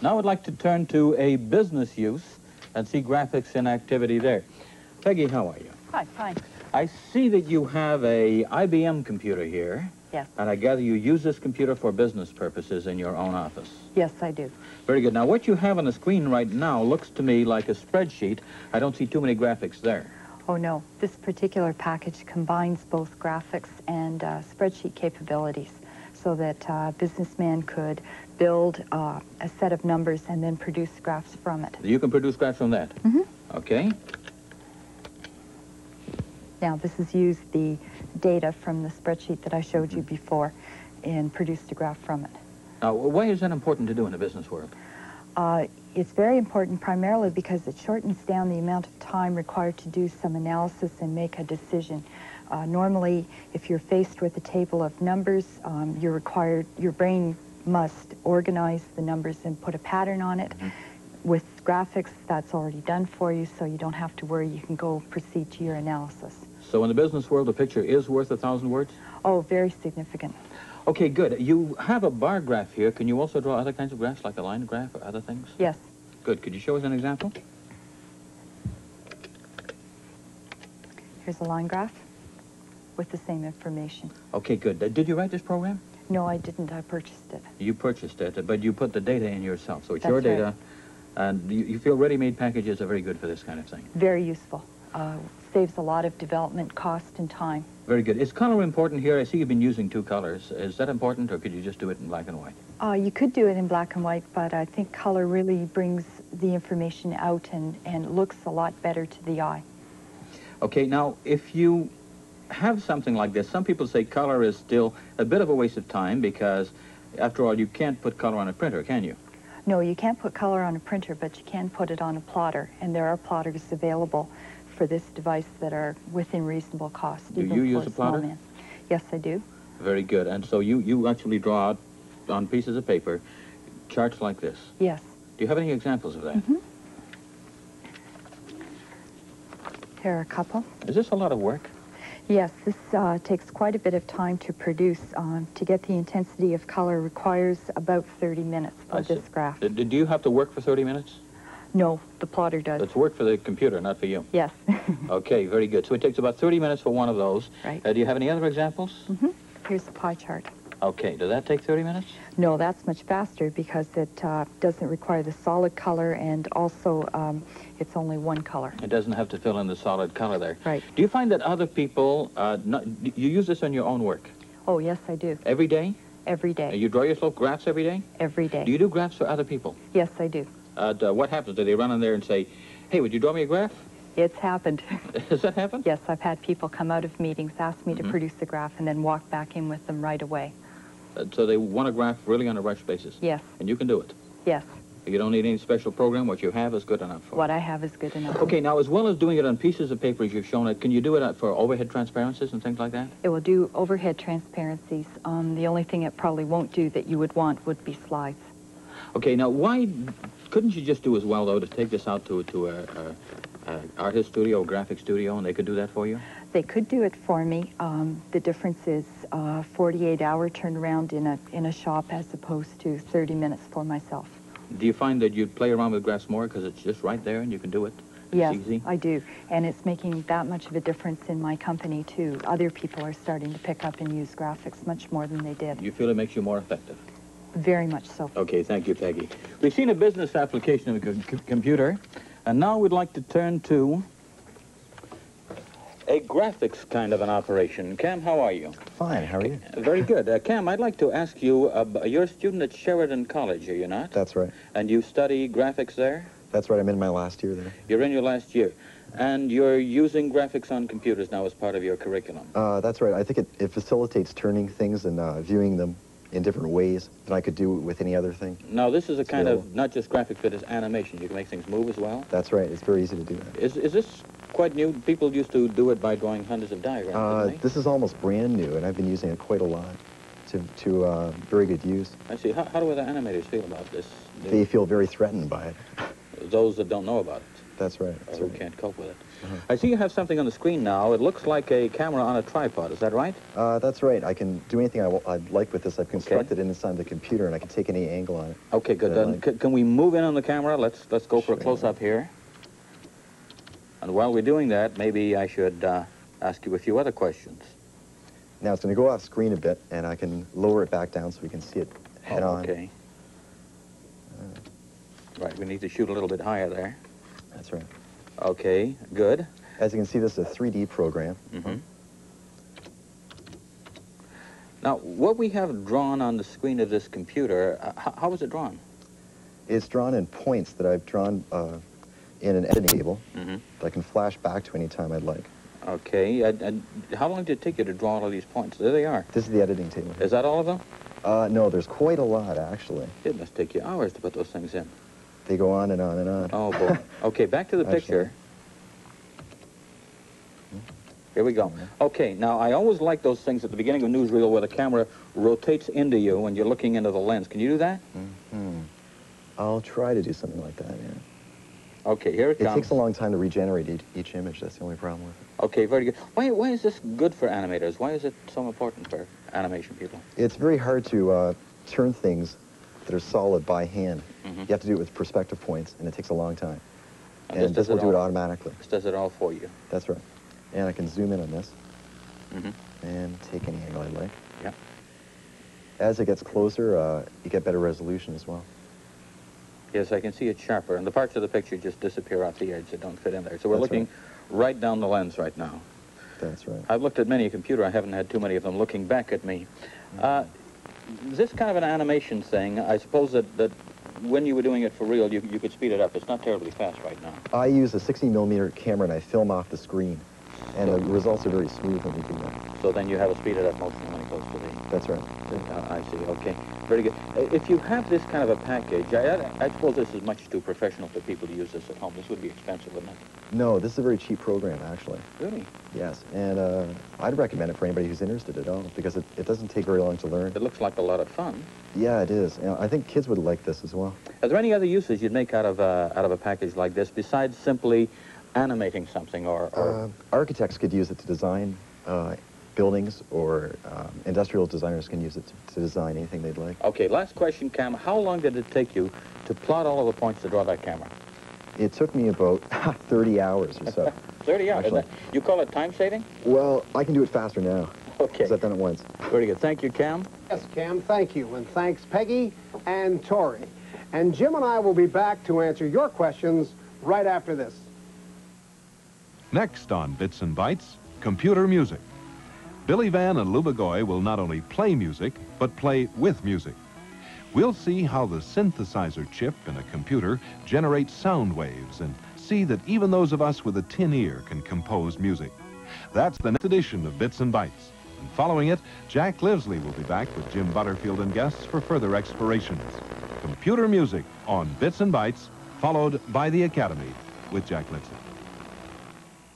Now I'd like to turn to a business use and see graphics in activity there. Peggy, how are you? Hi, fine. I see that you have a IBM computer here. Yes. And I gather you use this computer for business purposes in your own office. Yes, I do. Very good. Now, what you have on the screen right now looks to me like a spreadsheet. I don't see too many graphics there. Oh, no. This particular package combines both graphics and spreadsheet capabilities so that a businessman could build a set of numbers and then produce graphs from it. You can produce graphs from that? Mm-hmm. Okay. Now, this has used the data from the spreadsheet that I showed you before and produced a graph from it. Now, why is that important to do in the business world? It's very important primarily because it shortens down the amount of time required to do some analysis and make a decision. Normally, if you're faced with a table of numbers, your brain must organize the numbers and put a pattern on it. Mm-hmm. With graphics, that's already done for you, so you don't have to worry. You can go proceed to your analysis. So in the business world, a picture is worth 1,000 words? Oh, very significant. Okay, good. You have a bar graph here. Can you also draw other kinds of graphs, like a line graph or other things? Yes. Good. Could you show us an example? Here's a line graph with the same information. Okay, good. Did you write this program? No, I didn't. I purchased it. You purchased it, but you put the data in yourself, so it's That's your data. Right. And you feel ready-made packages are very good for this kind of thing? Very useful. Saves a lot of development cost and time. Very good. Is color important here? I see you've been using two colors. Is that important, or could you just do it in black and white? You could do it in black and white, but I think color really brings the information out and looks a lot better to the eye. Okay, now, if you have something like this, some people say color is still a bit of a waste of time because, after all, you can't put color on a printer, can you? No, you can't put color on a printer, but you can put it on a plotter, and there are plotters available for this device that are within reasonable cost. Do you use a plotter? Man. Yes, I do. Very good. And so you actually draw out on pieces of paper charts like this? Yes. Do you have any examples of that? Mm-hmm. Here are a couple. Is this a lot of work? Yes, this takes quite a bit of time to produce. To get the intensity of color requires about 30 minutes for this graph. Do you have to work for 30 minutes? No, the plotter does. It's work for the computer, not for you. Yes. Okay, very good. So it takes about 30 minutes for one of those. Right. Do you have any other examples? Mm-hmm. Here's the pie chart. Okay, does that take 30 minutes? No, that's much faster because it doesn't require the solid color, and also it's only one color. It doesn't have to fill in the solid color there. Right. Do you find that other people, you use this on your own work? Oh, yes, I do. Every day? Every day. You draw yourself graphs every day? Every day. Do you do graphs for other people? Yes, I do. What happens? Do they run in there and say, hey, would you draw me a graph? It's happened. Has that happened? Yes, I've had people come out of meetings, ask me to produce a graph, and then walk back in with them right away. So they want a graph really on a rush basis? Yes. And you can do it? Yes. You don't need any special program. What you have is good enough for What I have is good enough. Okay, now, as well as doing it on pieces of paper as you've shown it, can you do it for overhead transparencies and things like that? It will do overhead transparencies. The only thing it probably won't do that you would want would be slides. Okay, now, why couldn't you just do as well, though, to take this out to a artist studio or graphic studio, and they could do that for you? They could do it for me. The difference is 48-hour turnaround in a shop as opposed to 30 minutes for myself. Do you find that you play around with graphs more because it's just right there and you can do it? Yes, it's easy? I do. And it's making that much of a difference in my company, too. Other people are starting to pick up and use graphics much more than they did. You feel it makes you more effective? Very much so. Okay, thank you, Peggy. We've seen a business application of a computer, and now we'd like to turn to a graphics kind of an operation. Cam, how are you? Fine, how are you? Very good. Cam, I'd like to ask you, you're a student at Sheridan College, are you not? That's right. And you study graphics there? That's right, I'm in my last year there. You're in your last year. And you're using graphics on computers now as part of your curriculum? That's right. I think it facilitates turning things and viewing them in different ways than I could do with any other thing. Now, this is a kind of, not just graphics, but it's animation. You can make things move as well? That's right. It's very easy to do that. Is this quite new? People used to do it by drawing hundreds of diagrams, didn't they? This is almost brand new, and I've been using it quite a lot to very good use. I see. How do other animators feel about this? They feel very threatened by it. those that don't know about it. That's right. Or That's who right. can't cope with it. Uh-huh. I see you have something on the screen now. It looks like a camera on a tripod. Is that right? That's right. I can do anything I'd like with this. I've constructed it inside the computer, and I can take any angle on it. Okay, good. Can we move in on the camera? Let's go for a close-up here. And while we're doing that, maybe I should ask you a few other questions. Now it's going to go off screen a bit, and I can lower it back down so we can see it head on. Okay. Right, we need to shoot a little bit higher there. That's right. Okay, good. As you can see, this is a 3D program. Mm-hmm. Now, what we have drawn on the screen of this computer, how is it drawn? It's drawn in points that I've drawn in an editing table that I can flash back to any time I'd like. Okay, and how long did it take you to draw all of these points? There they are. This is the editing table. Is that all of them? No, there's quite a lot, actually. It must take you hours to put those things in. They go on and on and on. Oh, boy. Okay, back to the picture. Here we go. Okay, now I always like those things at the beginning of a newsreel where the camera rotates into you when you're looking into the lens. Can you do that? I'll try to do something like that, yeah. Okay, here it comes. It takes a long time to regenerate each image. That's the only problem with it. Okay, very good. Why is this good for animators? Why is it so important for animation people? It's very hard to turn things that are solid by hand. You have to do it with perspective points, and it takes a long time. And this will do it automatically. This does it all for you. That's right. And I can zoom in on this and take any angle I like. Yeah. As it gets closer, you get better resolution as well. Yes, I can see it sharper, and the parts of the picture just disappear off the edge that don't fit in there. So we're looking right down the lens right now. That's right. I've looked at many a computer. I haven't had too many of them looking back at me. This kind of an animation thing, I suppose that when you were doing it for real, you could speed it up. It's not terribly fast right now. I use a 60mm camera, and I film off the screen. And the results are very smooth when we do that. So then you have a speeded up motion when it goes to the... That's right. I see, okay. Very good. If you have this kind of a package, I suppose this is much too professional for people to use this at home. This would be expensive, wouldn't it? No, this is a very cheap program, actually. Really? Yes, and I'd recommend it for anybody who's interested at all, because it doesn't take very long to learn. It looks like a lot of fun. Yeah, it is. I think kids would like this as well. Are there any other uses you'd make out of a package like this, besides simply animating something or... Architects could use it to design buildings, or industrial designers can use it to design anything they'd like. Okay, last question, Cam. How long did it take you to plot all of the points to draw that camera? It took me about 30 hours or so. 30 hours? Actually. You call it time saving? Well, I can do it faster now. Okay. Because I've done it once. Very good. Thank you, Cam. Yes, Cam, thank you. And thanks, Peggy and Tori. And Jim and I will be back to answer your questions right after this. Next on Bits and Bytes, computer music. Billy Van and Lou Begoy will not only play music, but play with music. We'll see how the synthesizer chip in a computer generates sound waves and see that even those of us with a tin ear can compose music. That's the next edition of Bits and Bytes. And following it, Jack Livesley will be back with Jim Butterfield and guests for further explorations. Computer music on Bits and Bytes, followed by The Academy with Jack Livesley.